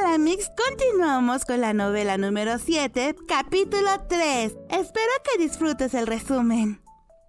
Hola Mix, continuamos con la novela número 7, capítulo 3. Espero que disfrutes el resumen.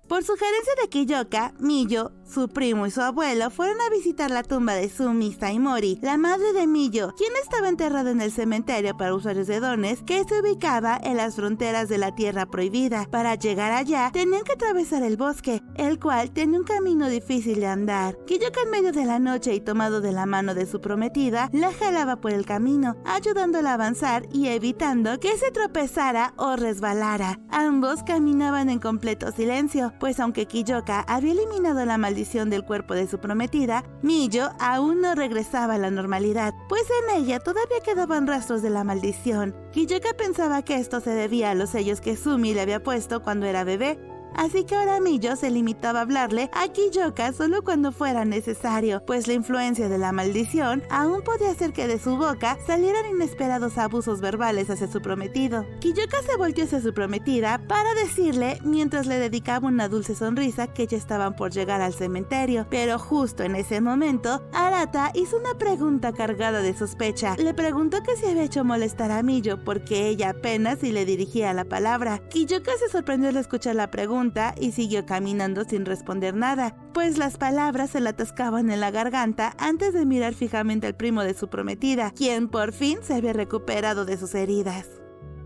Por sugerencia de Kiyoka, Miyo, su primo y su abuelo fueron a visitar la tumba de Sumi Saimori, la madre de Miyo, quien estaba enterrada en el cementerio para usuarios de dones que se ubicaba en las fronteras de la Tierra Prohibida. Para llegar allá, tenían que atravesar el bosque, el cual tenía un camino difícil de andar. Kiyoka, en medio de la noche y tomado de la mano de su prometida, la jalaba por el camino, ayudándola a avanzar y evitando que se tropezara o resbalara. Ambos caminaban en completo silencio, pues aunque Kiyoka había eliminado la maldición del cuerpo de su prometida, Miyo aún no regresaba a la normalidad, pues en ella todavía quedaban rastros de la maldición. Kiyoka pensaba que esto se debía a los sellos que Sumi le había puesto cuando era bebé, así que ahora Miyo se limitaba a hablarle a Kiyoka solo cuando fuera necesario, pues la influencia de la maldición aún podía hacer que de su boca salieran inesperados abusos verbales hacia su prometido. Kiyoka se volteó hacia su prometida para decirle, mientras le dedicaba una dulce sonrisa, que ya estaban por llegar al cementerio, pero justo en ese momento, Arata hizo una pregunta cargada de sospecha. Le preguntó que si había hecho molestar a Miyo, porque ella apenas si le dirigía la palabra. Kiyoka se sorprendió al escuchar la pregunta y siguió caminando sin responder nada, pues las palabras se le atascaban en la garganta antes de mirar fijamente al primo de su prometida, quien por fin se había recuperado de sus heridas.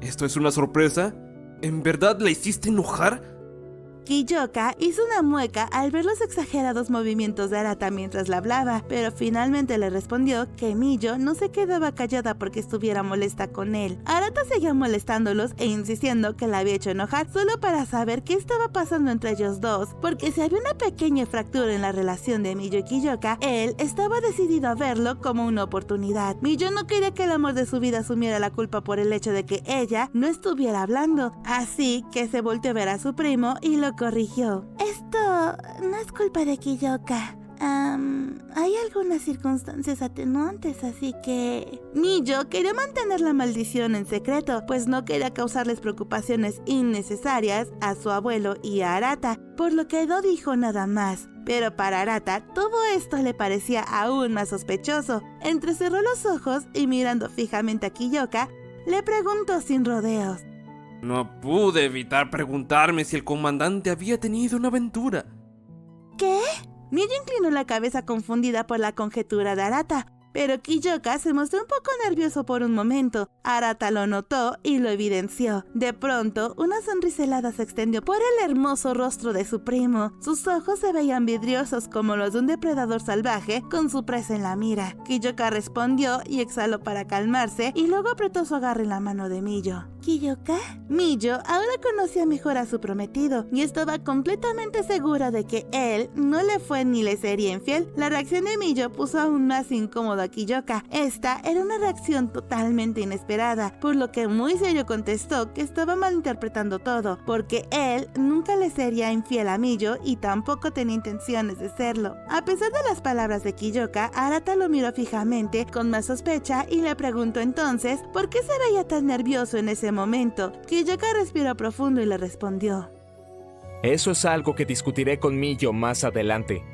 ¿Esto es una sorpresa? ¿En verdad la hiciste enojar? Kiyoka hizo una mueca al ver los exagerados movimientos de Arata mientras la hablaba, pero finalmente le respondió que Miyo no se quedaba callada porque estuviera molesta con él. Arata seguía molestándolos e insistiendo que la había hecho enojar solo para saber qué estaba pasando entre ellos dos, porque si había una pequeña fractura en la relación de Miyo y Kiyoka, él estaba decidido a verlo como una oportunidad. Miyo no quería que el amor de su vida asumiera la culpa por el hecho de que ella no estuviera hablando, así que se volteó a ver a su primo y lo corrigió. Esto no es culpa de Kiyoka. Hay algunas circunstancias atenuantes, así que... Miyo quería mantener la maldición en secreto, pues no quería causarles preocupaciones innecesarias a su abuelo y a Arata, por lo que no dijo nada más. Pero para Arata, todo esto le parecía aún más sospechoso. Entrecerró los ojos y mirando fijamente a Kiyoka, le preguntó sin rodeos. No pude evitar preguntarme si el comandante había tenido una aventura. ¿Qué? Miyo inclinó la cabeza confundida por la conjetura de Arata, pero Kiyoka se mostró un poco nervioso por un momento. Arata lo notó y lo evidenció. De pronto, una sonrisa helada se extendió por el hermoso rostro de su primo. Sus ojos se veían vidriosos como los de un depredador salvaje con su presa en la mira. Kiyoka respondió y exhaló para calmarse y luego apretó su agarre en la mano de Miyo. ¿Kiyoka? Miyo ahora conocía mejor a su prometido y estaba completamente segura de que él no le fue ni le sería infiel. La reacción de Miyo puso aún más incómodo a Kiyoka. Esta era una reacción totalmente inesperada, por lo que muy serio contestó que estaba malinterpretando todo, porque él nunca le sería infiel a Miyo y tampoco tenía intenciones de serlo. A pesar de las palabras de Kiyoka, Arata lo miró fijamente con más sospecha y le preguntó entonces por qué se veía tan nervioso en ese momento. Kiyoka respiró profundo y le respondió: Eso es algo que discutiré con Miyo más adelante.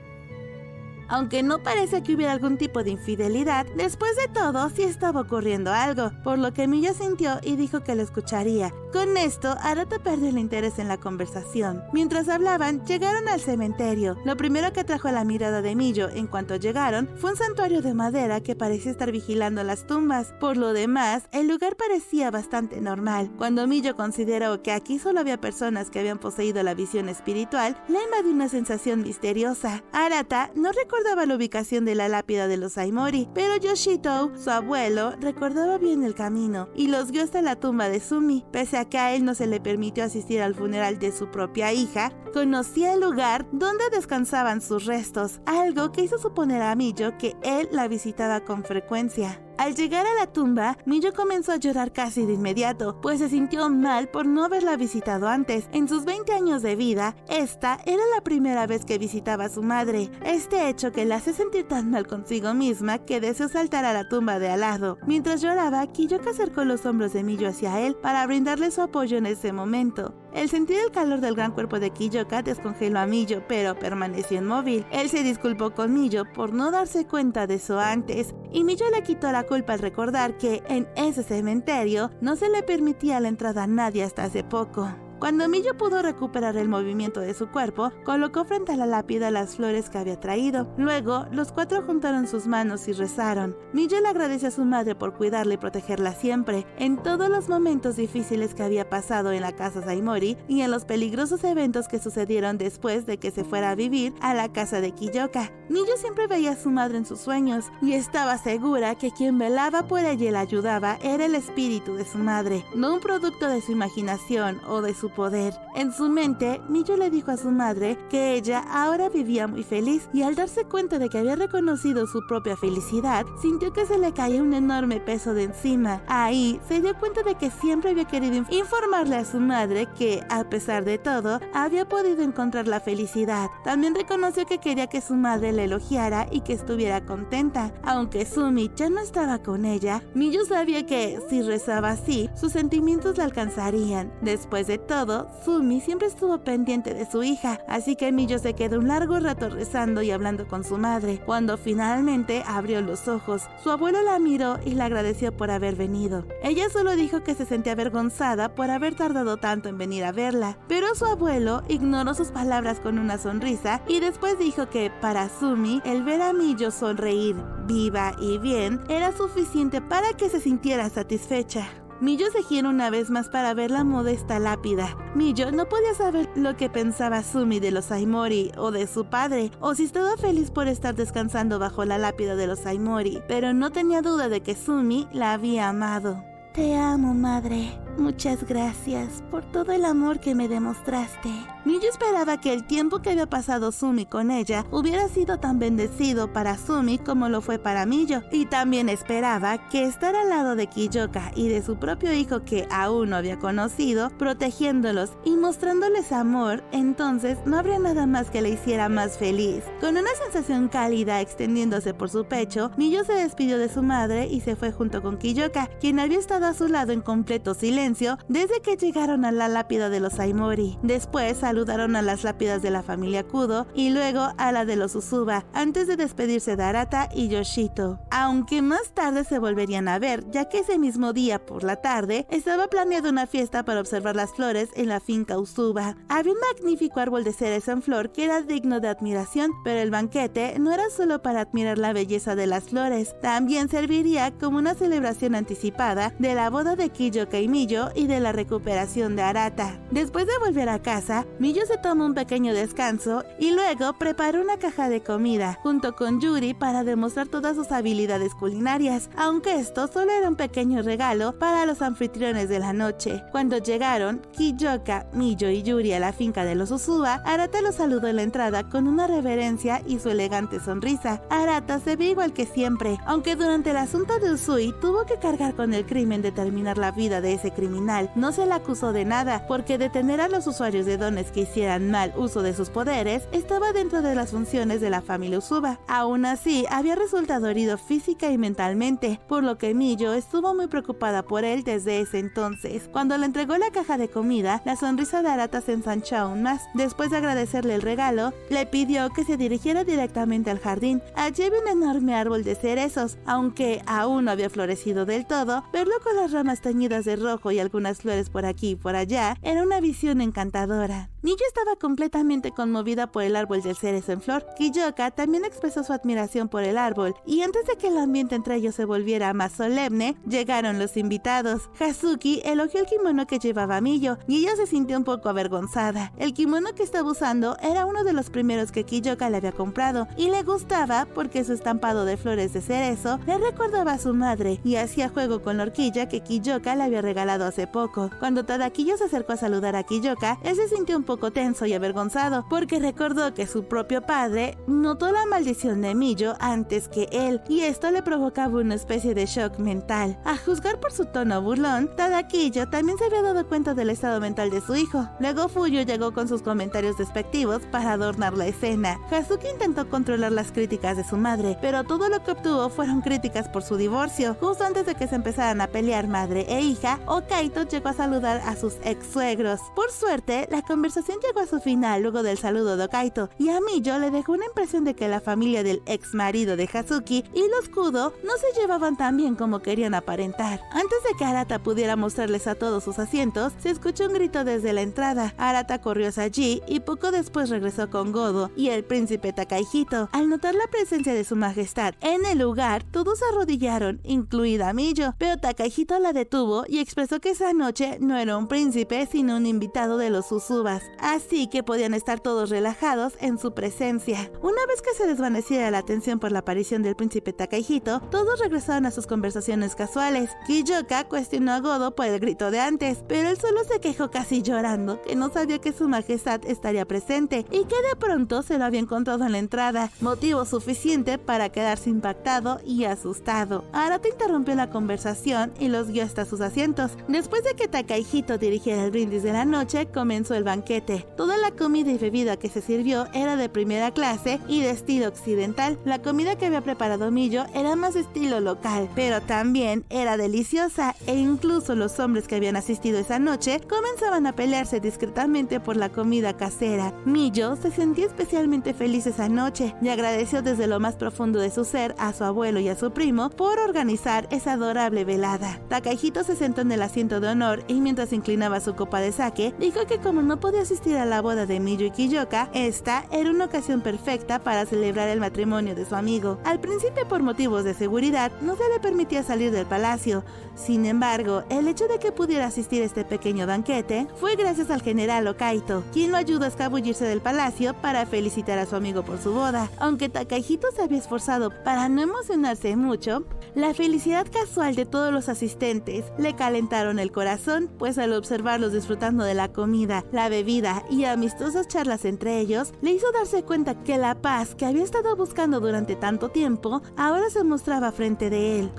Aunque no parece que hubiera algún tipo de infidelidad, después de todo sí estaba ocurriendo algo, por lo que Miyo sintió y dijo que lo escucharía. Con esto, Arata perdió el interés en la conversación. Mientras hablaban, llegaron al cementerio. Lo primero que atrajo la mirada de Miyo en cuanto llegaron fue un santuario de madera que parecía estar vigilando las tumbas. Por lo demás, el lugar parecía bastante normal. Cuando Miyo consideró que aquí solo había personas que habían poseído la visión espiritual, le invadió una sensación misteriosa. Arata no recordaba la ubicación de la lápida de los Saimori, pero Yoshito, su abuelo, recordaba bien el camino y los guió hasta la tumba de Sumi. Pese a que a él no se le permitió asistir al funeral de su propia hija, conocía el lugar donde descansaban sus restos, algo que hizo suponer a Miyo que él la visitaba con frecuencia. Al llegar a la tumba, Miyo comenzó a llorar casi de inmediato, pues se sintió mal por no haberla visitado antes. En sus 20 años de vida, esta era la primera vez que visitaba a su madre. Este hecho que la hace sentir tan mal consigo misma que deseó saltar a la tumba de al lado. Mientras lloraba, Kiyoka acercó los hombros de Miyo hacia él para brindarle su apoyo en ese momento. El sentir el calor del gran cuerpo de Kiyoka descongeló a Miyo, pero permaneció inmóvil. Él se disculpó con Miyo por no darse cuenta de eso antes, y Miyo le quitó la culpa al recordar que en ese cementerio no se le permitía la entrada a nadie hasta hace poco. Cuando Miyo pudo recuperar el movimiento de su cuerpo, colocó frente a la lápida las flores que había traído. Luego, los cuatro juntaron sus manos y rezaron. Miyo le agradeció a su madre por cuidarla y protegerla siempre, en todos los momentos difíciles que había pasado en la casa Saimori y en los peligrosos eventos que sucedieron después de que se fuera a vivir a la casa de Kiyoka. Miyo siempre veía a su madre en sus sueños y estaba segura que quien velaba por ella y la ayudaba era el espíritu de su madre, no un producto de su imaginación o de su poder. En su mente, Miyo le dijo a su madre que ella ahora vivía muy feliz, y al darse cuenta de que había reconocido su propia felicidad, sintió que se le caía un enorme peso de encima. Ahí se dio cuenta de que siempre había querido informarle a su madre que, a pesar de todo, había podido encontrar la felicidad. También reconoció que quería que su madre le elogiara y que estuviera contenta. Aunque Sumi ya no estaba con ella, Miyo sabía que, si rezaba así, sus sentimientos la alcanzarían. Después de todo, Sumi siempre estuvo pendiente de su hija, así que Miyo se quedó un largo rato rezando y hablando con su madre. Cuando finalmente abrió los ojos, su abuelo la miró y le agradeció por haber venido. Ella solo dijo que se sentía avergonzada por haber tardado tanto en venir a verla, pero su abuelo ignoró sus palabras con una sonrisa y después dijo que para Sumi el ver a Miyo sonreír, viva y bien, era suficiente para que se sintiera satisfecha. Miyo se giró una vez más para ver la modesta lápida. Miyo no podía saber lo que pensaba Sumi de los Saimori o de su padre, o si estaba feliz por estar descansando bajo la lápida de los Saimori, pero no tenía duda de que Sumi la había amado. Te amo, madre. Muchas gracias por todo el amor que me demostraste. Miyo esperaba que el tiempo que había pasado Sumi con ella hubiera sido tan bendecido para Sumi como lo fue para Miyo, y también esperaba que estar al lado de Kiyoka y de su propio hijo que aún no había conocido, protegiéndolos y mostrándoles amor, entonces no habría nada más que le hiciera más feliz. Con una sensación cálida extendiéndose por su pecho, Miyo se despidió de su madre y se fue junto con Kiyoka, quien había estado a su lado en completo silencio desde que llegaron a la lápida de los Saimori. Después saludaron a las lápidas de la familia Kudo y luego a la de los Usuba, antes de despedirse de Arata y Yoshito. Aunque más tarde se volverían a ver, ya que ese mismo día por la tarde estaba planeada una fiesta para observar las flores en la finca Usuba. Había un magnífico árbol de cerezo en flor que era digno de admiración, pero el banquete no era solo para admirar la belleza de las flores, también serviría como una celebración anticipada de la boda de Kiyoka y Miyo y de la recuperación de Arata. Después de volver a casa, Miyo se tomó un pequeño descanso y luego preparó una caja de comida junto con Yuri para demostrar todas sus habilidades culinarias, aunque esto solo era un pequeño regalo para los anfitriones de la noche. Cuando llegaron Kiyoka, Miyo y Yuri a la finca de los Usuba, Arata los saludó en la entrada con una reverencia y su elegante sonrisa. Arata se ve igual que siempre, aunque durante el asunto de Usui tuvo que cargar con el crimen de terminar la vida de ese criminal. No se le acusó de nada, porque detener a los usuarios de dones que hicieran mal uso de sus poderes estaba dentro de las funciones de la familia Usuba. Aún así, había resultado herido física y mentalmente, por lo que Miyo estuvo muy preocupada por él desde ese entonces. Cuando le entregó la caja de comida, la sonrisa de Arata se ensanchó aún más. Después de agradecerle el regalo, le pidió que se dirigiera directamente al jardín. Allí había un enorme árbol de cerezos, aunque aún no había florecido del todo. Verlo con las ramas teñidas de rojo y algunas flores por aquí y por allá era una visión encantadora. Miyo estaba completamente conmovida por el árbol del cerezo en flor. Kiyoka también expresó su admiración por el árbol, y antes de que el ambiente entre ellos se volviera más solemne, llegaron los invitados. Hazuki elogió el kimono que llevaba Miyo, y ella se sintió un poco avergonzada. El kimono que estaba usando era uno de los primeros que Kiyoka le había comprado, y le gustaba porque su estampado de flores de cerezo le recordaba a su madre, y hacía juego con la horquilla que Kiyoka le había regalado hace poco. Cuando Tadakiyo se acercó a saludar a Kiyoka, él se sintió un poco tenso y avergonzado, porque recordó que su propio padre notó la maldición de Miyo antes que él, y esto le provocaba una especie de shock mental. A juzgar por su tono burlón, Tadakiyo también se había dado cuenta del estado mental de su hijo. Luego Fuyo llegó con sus comentarios despectivos para adornar la escena. Hazuki intentó controlar las críticas de su madre, pero todo lo que obtuvo fueron críticas por su divorcio. Justo antes de que se empezaran a pelear madre e hija, Ota Kaito llegó a saludar a sus ex suegros. Por suerte, la conversación llegó a su final luego del saludo de Kaito, y a Miyo le dejó una impresión de que la familia del ex marido de Hazuki y los Kudo no se llevaban tan bien como querían aparentar. Antes de que Arata pudiera mostrarles a todos sus asientos, se escuchó un grito desde la entrada. Arata corrió hacia allí y poco después regresó con Godo y el príncipe Takahito. Al notar la presencia de su majestad en el lugar, todos se arrodillaron, incluida Miyo, pero Takahito la detuvo y expresó que esa noche no era un príncipe sino un invitado de los Uzubas, así que podían estar todos relajados en su presencia. Una vez que se desvaneciera la tensión por la aparición del príncipe Takahito, todos regresaron a sus conversaciones casuales. Kiyoka cuestionó a Godo por el grito de antes, pero él solo se quejó casi llorando que no sabía que su majestad estaría presente y que de pronto se lo había encontrado en la entrada, motivo suficiente para quedarse impactado y asustado. Arata interrumpió la conversación y los guió hasta sus asientos. Después de que Takahito dirigiera el brindis de la noche, comenzó el banquete. Toda la comida y bebida que se sirvió era de primera clase y de estilo occidental. La comida que había preparado Miyo era más estilo local, pero también era deliciosa, e incluso los hombres que habían asistido esa noche comenzaban a pelearse discretamente por la comida casera. Miyo se sentía especialmente feliz esa noche y agradeció desde lo más profundo de su ser a su abuelo y a su primo por organizar esa adorable velada. Takahito se sentó en el asiento de honor y mientras inclinaba su copa de sake, dijo que como no podía asistir a la boda de Miyo y Kiyoka, esta era una ocasión perfecta para celebrar el matrimonio de su amigo. Al principio, por motivos de seguridad, no se le permitía salir del palacio. Sin embargo, el hecho de que pudiera asistir a este pequeño banquete fue gracias al general Okaito, quien lo ayudó a escabullirse del palacio para felicitar a su amigo por su boda. Aunque Takahito se había esforzado para no emocionarse mucho, la felicidad casual de todos los asistentes le calentaron el corazón, pues al observarlos disfrutando de la comida, la bebida y amistosas charlas entre ellos, le hizo darse cuenta que la paz que había estado buscando durante tanto tiempo ahora se mostraba frente de él.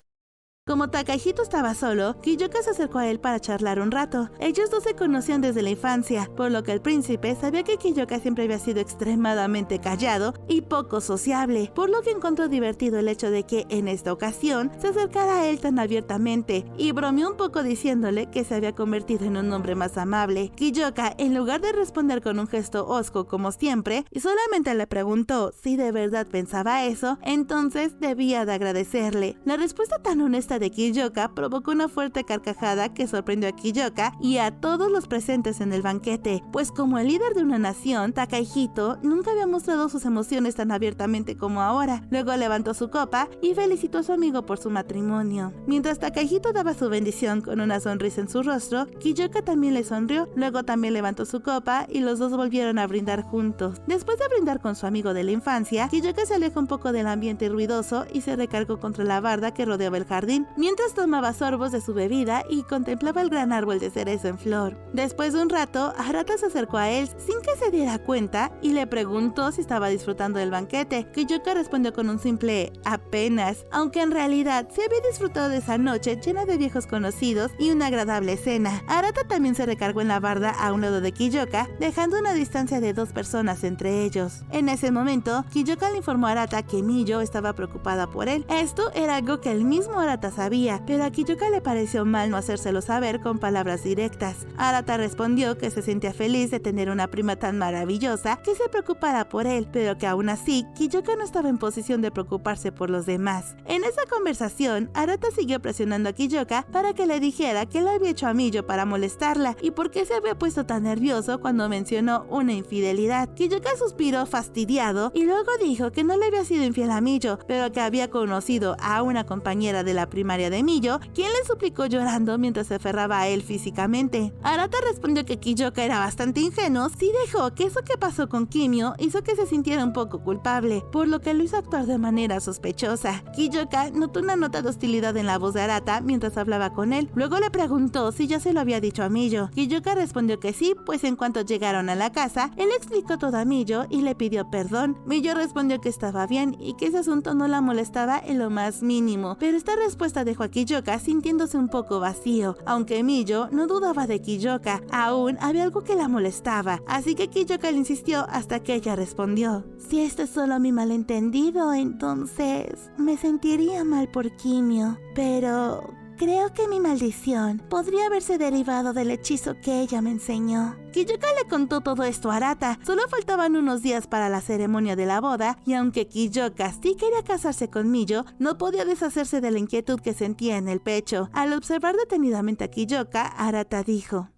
Como Takahito estaba solo, Kiyoka se acercó a él para charlar un rato. Ellos dos se conocían desde la infancia, por lo que el príncipe sabía que Kiyoka siempre había sido extremadamente callado y poco sociable, por lo que encontró divertido el hecho de que en esta ocasión se acercara a él tan abiertamente y bromeó un poco diciéndole que se había convertido en un hombre más amable. Kiyoka, en lugar de responder con un gesto hosco como siempre, y solamente le preguntó si de verdad pensaba eso, entonces debía de agradecerle. La respuesta tan honesta de Kiyoka provocó una fuerte carcajada que sorprendió a Kiyoka y a todos los presentes en el banquete, pues como el líder de una nación, Takahito nunca había mostrado sus emociones tan abiertamente como ahora. Luego levantó su copa y felicitó a su amigo por su matrimonio. Mientras Takahito daba su bendición con una sonrisa en su rostro, Kiyoka también le sonrió. Luego también levantó su copa y los dos volvieron a brindar juntos. Después de brindar con su amigo de la infancia, Kiyoka se alejó un poco del ambiente ruidoso y se recargó contra la barda que rodeaba el jardín, mientras tomaba sorbos de su bebida y contemplaba el gran árbol de cerezo en flor. Después de un rato, Arata se acercó a él sin que se diera cuenta y le preguntó si estaba disfrutando del banquete. Kiyoka respondió con un simple apenas, aunque en realidad se había disfrutado de esa noche llena de viejos conocidos y una agradable cena. Arata también se recargó en la barda a un lado de Kiyoka, dejando una distancia de 2 personas entre ellos. En ese momento, Kiyoka le informó a Arata que Miyo estaba preocupada por él. Esto era algo que el mismo Arata sabía, pero a Kiyoka le pareció mal no hacérselo saber con palabras directas. Arata respondió que se sentía feliz de tener una prima tan maravillosa que se preocupara por él, pero que aún así Kiyoka no estaba en posición de preocuparse por los demás. En esa conversación, Arata siguió presionando a Kiyoka para que le dijera que le había hecho a Miyo para molestarla y por qué se había puesto tan nervioso cuando mencionó una infidelidad. Kiyoka suspiró fastidiado y luego dijo que no le había sido infiel a Miyo, pero que había conocido a una compañera de la primaria de Miyo, quien le suplicó llorando mientras se aferraba a él físicamente. Arata respondió que Kiyoka era bastante ingenuo si dejó que eso que pasó con Kimio hizo que se sintiera un poco culpable, por lo que lo hizo actuar de manera sospechosa. Kiyoka notó una nota de hostilidad en la voz de Arata mientras hablaba con él. Luego le preguntó si ya se lo había dicho a Miyo. Kiyoka respondió que sí, pues en cuanto llegaron a la casa, él explicó todo a Miyo y le pidió perdón. Miyo respondió que estaba bien y que ese asunto no la molestaba en lo más mínimo, pero esta respuesta dejó a Kiyoka sintiéndose un poco vacío, aunque Miyo no dudaba de Kiyoka, aún había algo que la molestaba, así que Kiyoka le insistió hasta que ella respondió: si esto es solo mi malentendido, entonces me sentiría mal por Kimio, pero Creo que mi maldición podría haberse derivado del hechizo que ella me enseñó. Kiyoka le contó todo esto a Arata. Solo faltaban unos días para la ceremonia de la boda, y aunque Kiyoka sí quería casarse con Miyo, no podía deshacerse de la inquietud que sentía en el pecho. Al observar detenidamente a Kiyoka, Arata dijo: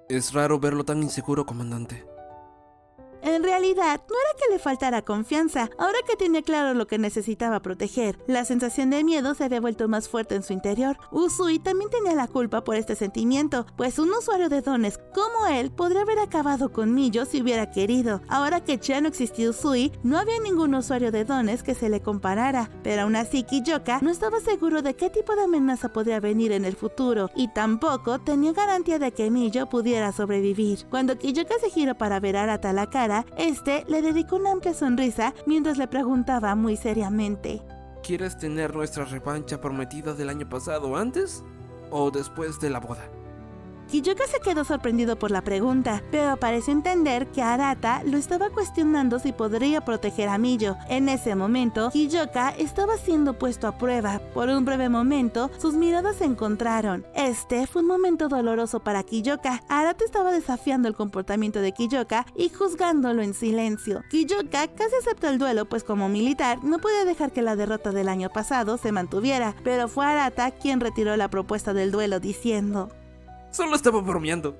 Es raro verlo tan inseguro, comandante. En realidad, no era que le faltara confianza, ahora que tenía claro lo que necesitaba proteger. La sensación de miedo se había vuelto más fuerte en su interior. Usui también tenía la culpa por este sentimiento, pues un usuario de dones como él podría haber acabado con Miyo si hubiera querido. Ahora que ya no existía Usui, no había ningún usuario de dones que se le comparara, pero aún así Kiyoka no estaba seguro de qué tipo de amenaza podría venir en el futuro, y tampoco tenía garantía de que Miyo pudiera sobrevivir. Cuando Kiyoka se giró para ver a Arata a la cara, este le dedicó una amplia sonrisa mientras le preguntaba muy seriamente: ¿Quieres tener nuestra revancha prometida del año pasado antes o después de la boda? Kiyoka se quedó sorprendido por la pregunta, pero pareció entender que Arata lo estaba cuestionando si podría proteger a Miyo. En ese momento, Kiyoka estaba siendo puesto a prueba. Por un breve momento, sus miradas se encontraron. Este fue un momento doloroso para Kiyoka. Arata estaba desafiando el comportamiento de Kiyoka y juzgándolo en silencio. Kiyoka casi aceptó el duelo, pues como militar no podía dejar que la derrota del año pasado se mantuviera, pero fue Arata quien retiró la propuesta del duelo diciendo: Solo estaba bromeando.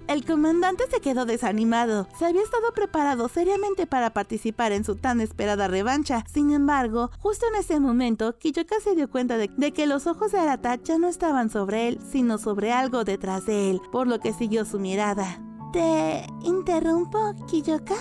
El comandante se quedó desanimado. Se había estado preparado seriamente para participar en su tan esperada revancha. Sin embargo, justo en ese momento, Kiyoka se dio cuenta de que los ojos de Arata ya no estaban sobre él, sino sobre algo detrás de él, por lo que siguió su mirada. ¿Te interrumpo, Kiyoka?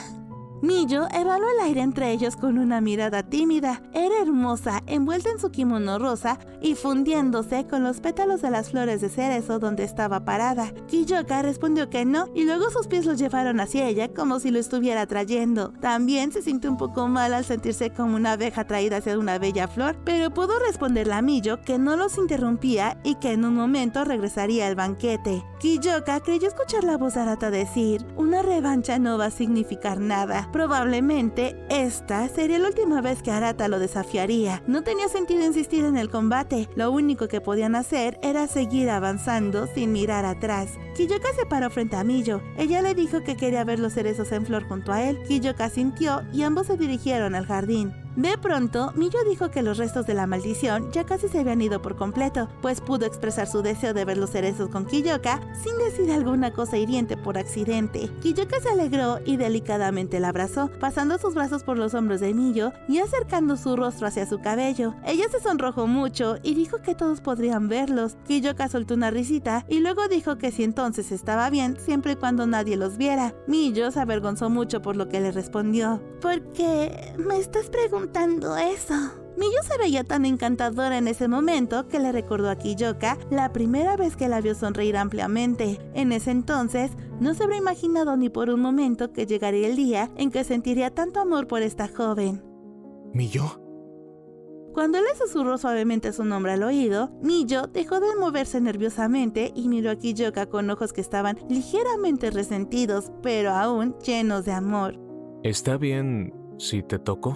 Miyo evaluó el aire entre ellos con una mirada tímida. Era hermosa, envuelta en su kimono rosa y fundiéndose con los pétalos de las flores de cerezo donde estaba parada. Kiyoka respondió que no, y luego sus pies los llevaron hacia ella como si lo estuviera atrayendo. También se sintió un poco mal al sentirse como una abeja atraída hacia una bella flor, pero pudo responderle a Miyo que no los interrumpía y que en un momento regresaría al banquete. Kiyoka creyó escuchar la voz de Arata decir: una revancha no va a significar nada. Probablemente esta sería la última vez que Arata lo desafiaría. No tenía sentido insistir en el combate. Lo único que podían hacer era seguir avanzando sin mirar atrás. Kiyoka se paró frente a Miyo. Ella le dijo que quería ver los cerezos en flor junto a él. Kiyoka sintió y ambos se dirigieron al jardín. De pronto, Miyo dijo que los restos de la maldición ya casi se habían ido por completo, pues pudo expresar su deseo de ver los cerezos con Kiyoka sin decir alguna cosa hiriente por accidente. Kiyoka se alegró y delicadamente la abrazó, pasando sus brazos por los hombros de Miyo y acercando su rostro hacia su cabello. Ella se sonrojó mucho y dijo que todos podrían verlos. Kiyoka soltó una risita y luego dijo que si entonces estaba bien, siempre y cuando nadie los viera. Miyo se avergonzó mucho por lo que le respondió: ¿por qué me estás preguntando eso? Miyo se veía tan encantadora en ese momento que le recordó a Kiyoka la primera vez que la vio sonreír ampliamente. En ese entonces, no se habría imaginado ni por un momento que llegaría el día en que sentiría tanto amor por esta joven. ¿Miyo? Cuando le susurró suavemente su nombre al oído, Miyo dejó de moverse nerviosamente y miró a Kiyoka con ojos que estaban ligeramente resentidos, pero aún llenos de amor. ¿Está bien si te toco?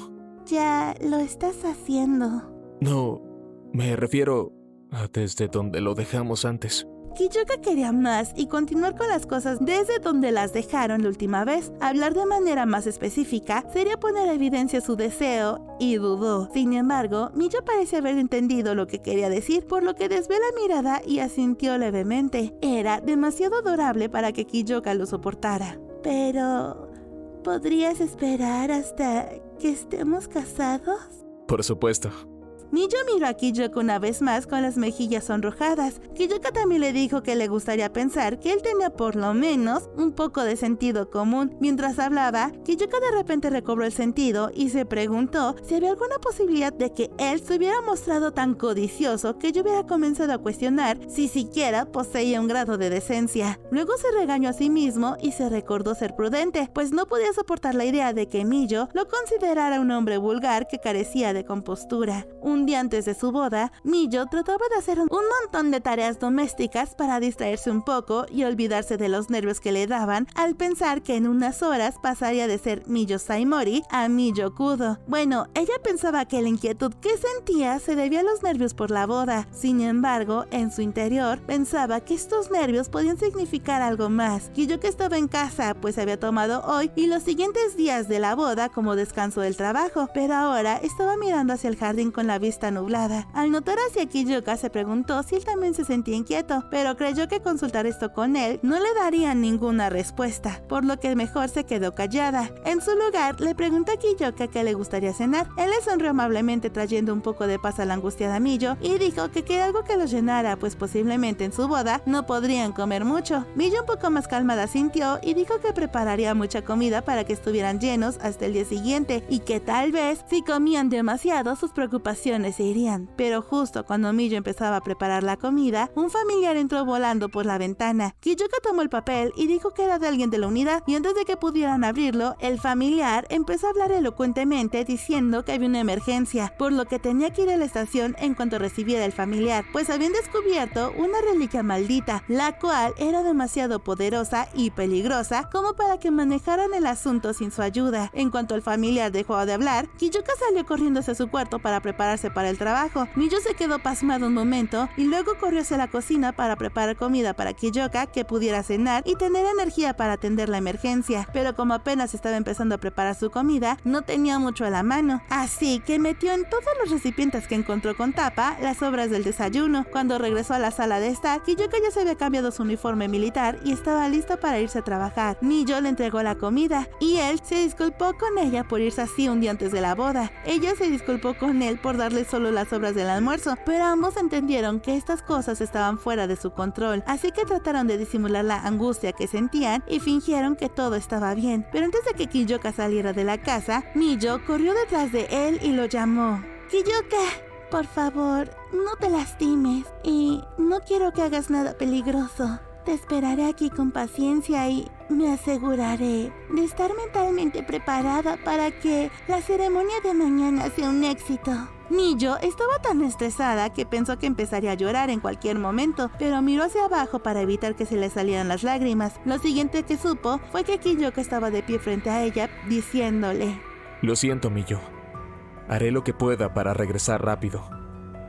Ya lo estás haciendo. No, me refiero a desde donde lo dejamos antes. Kiyoka quería más y continuar con las cosas desde donde las dejaron la última vez. Hablar de manera más específica sería poner a evidencia su deseo y dudó. Sin embargo, Miyo parecía haber entendido lo que quería decir, por lo que desvió la mirada y asintió levemente. Era demasiado adorable para que Kiyoka lo soportara. Pero... ¿podrías esperar hasta que estemos casados? Por supuesto. Miyo miró a Kiyoka una vez más con las mejillas sonrojadas. Kiyoka también le dijo que le gustaría pensar que él tenía por lo menos un poco de sentido común. Mientras hablaba, Kiyoka de repente recobró el sentido y se preguntó si había alguna posibilidad de que él se hubiera mostrado tan codicioso que yo hubiera comenzado a cuestionar si siquiera poseía un grado de decencia. Luego se regañó a sí mismo y se recordó ser prudente, pues no podía soportar la idea de que Miyo lo considerara un hombre vulgar que carecía de compostura. Un Un día antes de su boda, Miyo trataba de hacer un montón de tareas domésticas para distraerse un poco y olvidarse de los nervios que le daban al pensar que en unas horas pasaría de ser Miyo Saimori a Miyo Kudo. Bueno, ella pensaba que la inquietud que sentía se debía a los nervios por la boda. Sin embargo, en su interior pensaba que estos nervios podían significar algo más. Kiyoka estaba en casa, pues había tomado hoy y los siguientes días de la boda como descanso del trabajo, pero ahora estaba mirando hacia el jardín con la vista nublada. Al notar hacia Kiyoka, se preguntó si él también se sentía inquieto, pero creyó que consultar esto con él no le daría ninguna respuesta, por lo que mejor se quedó callada. En su lugar, le preguntó a Kiyoka qué le gustaría cenar. Él le sonrió amablemente, trayendo un poco de paz a la angustiada Miyo, y dijo que quería algo que los llenara, pues posiblemente en su boda no podrían comer mucho. Miyo, un poco más calmada, sintió y dijo que prepararía mucha comida para que estuvieran llenos hasta el día siguiente, y que tal vez si comían demasiado sus preocupaciones se irían. Pero justo cuando Miyo empezaba a preparar la comida, un familiar entró volando por la ventana. Kiyoka tomó el papel y dijo que era de alguien de la unidad, y antes de que pudieran abrirlo, el familiar empezó a hablar elocuentemente diciendo que había una emergencia, por lo que tenía que ir a la estación en cuanto recibiera el familiar, pues habían descubierto una reliquia maldita, la cual era demasiado poderosa y peligrosa como para que manejaran el asunto sin su ayuda. En cuanto el familiar dejó de hablar, Kiyoka salió corriendo hacia su cuarto para prepararse para el trabajo. Miyo se quedó pasmado un momento y luego corrió hacia la cocina para preparar comida para Kiyoka, que pudiera cenar y tener energía para atender la emergencia, pero como apenas estaba empezando a preparar su comida, no tenía mucho a la mano, así que metió en todos los recipientes que encontró con tapa las sobras del desayuno. Cuando regresó a la sala de estar, Kiyoka ya se había cambiado su uniforme militar y estaba lista para irse a trabajar. Miyo le entregó la comida y él se disculpó con ella por irse así un día antes de la boda. Ella se disculpó con él por darle solo las sobras del almuerzo, pero ambos entendieron que estas cosas estaban fuera de su control, así que trataron de disimular la angustia que sentían y fingieron que todo estaba bien. Pero antes de que Kiyoka saliera de la casa, Miyo corrió detrás de él y lo llamó. Kiyoka, por favor, no te lastimes y no quiero que hagas nada peligroso. Te esperaré aquí con paciencia y me aseguraré de estar mentalmente preparada para que la ceremonia de mañana sea un éxito. Miyo estaba tan estresada que pensó que empezaría a llorar en cualquier momento, pero miró hacia abajo para evitar que se le salieran las lágrimas. Lo siguiente que supo fue que Kiyoka estaba de pie frente a ella, diciéndole: Lo siento, Miyo. Haré lo que pueda para regresar rápido.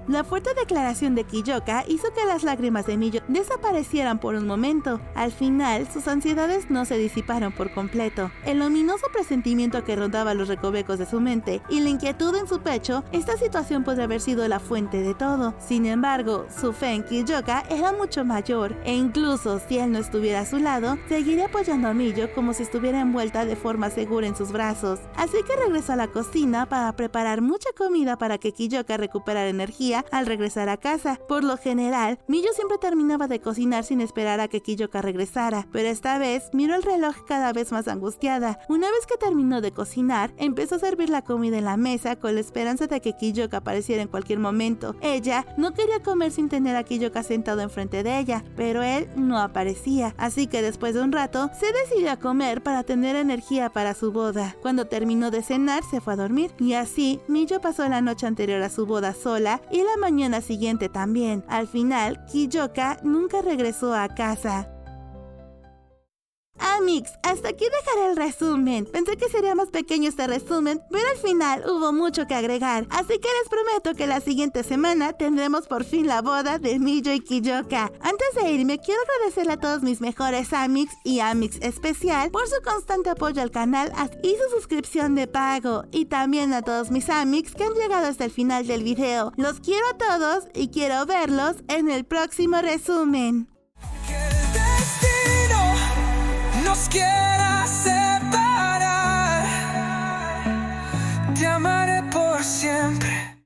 La fuerte declaración de Kiyoka hizo que las lágrimas de Miyo desaparecieran por un momento. Al final, sus ansiedades no se disiparon por completo. El ominoso presentimiento que rondaba los recovecos de su mente y la inquietud en su pecho, esta situación podría haber sido la fuente de todo. Sin embargo, su fe en Kiyoka era mucho mayor, e incluso si él no estuviera a su lado, seguiría apoyando a Miyo como si estuviera envuelta de forma segura en sus brazos. Así que regresó a la cocina para preparar mucha comida para que Kiyoka recuperara energía al regresar a casa. Por lo general, Miyo siempre terminaba de cocinar sin esperar a que Kiyoka regresara, pero esta vez miró el reloj cada vez más angustiada. Una vez que terminó de cocinar, empezó a servir la comida en la mesa con la esperanza de que Kiyoka apareciera en cualquier momento. Ella no quería comer sin tener a Kiyoka sentado enfrente de ella, pero él no aparecía, así que después de un rato, se decidió a comer para tener energía para su boda. Cuando terminó de cenar, se fue a dormir, y así Miyo pasó la noche anterior a su boda sola y la mañana siguiente también. Al final, Kiyoka nunca regresó a casa. Amix, hasta aquí dejaré el resumen. Pensé que sería más pequeño este resumen, pero al final hubo mucho que agregar. Así que les prometo que la siguiente semana tendremos por fin la boda de Miyo y Kiyoka. Antes de irme, quiero agradecerle a todos mis mejores Amix y Amix especial por su constante apoyo al canal y su suscripción de pago. Y también a todos mis Amix que han llegado hasta el final del video. Los quiero a todos y quiero verlos en el próximo resumen. Nos quiere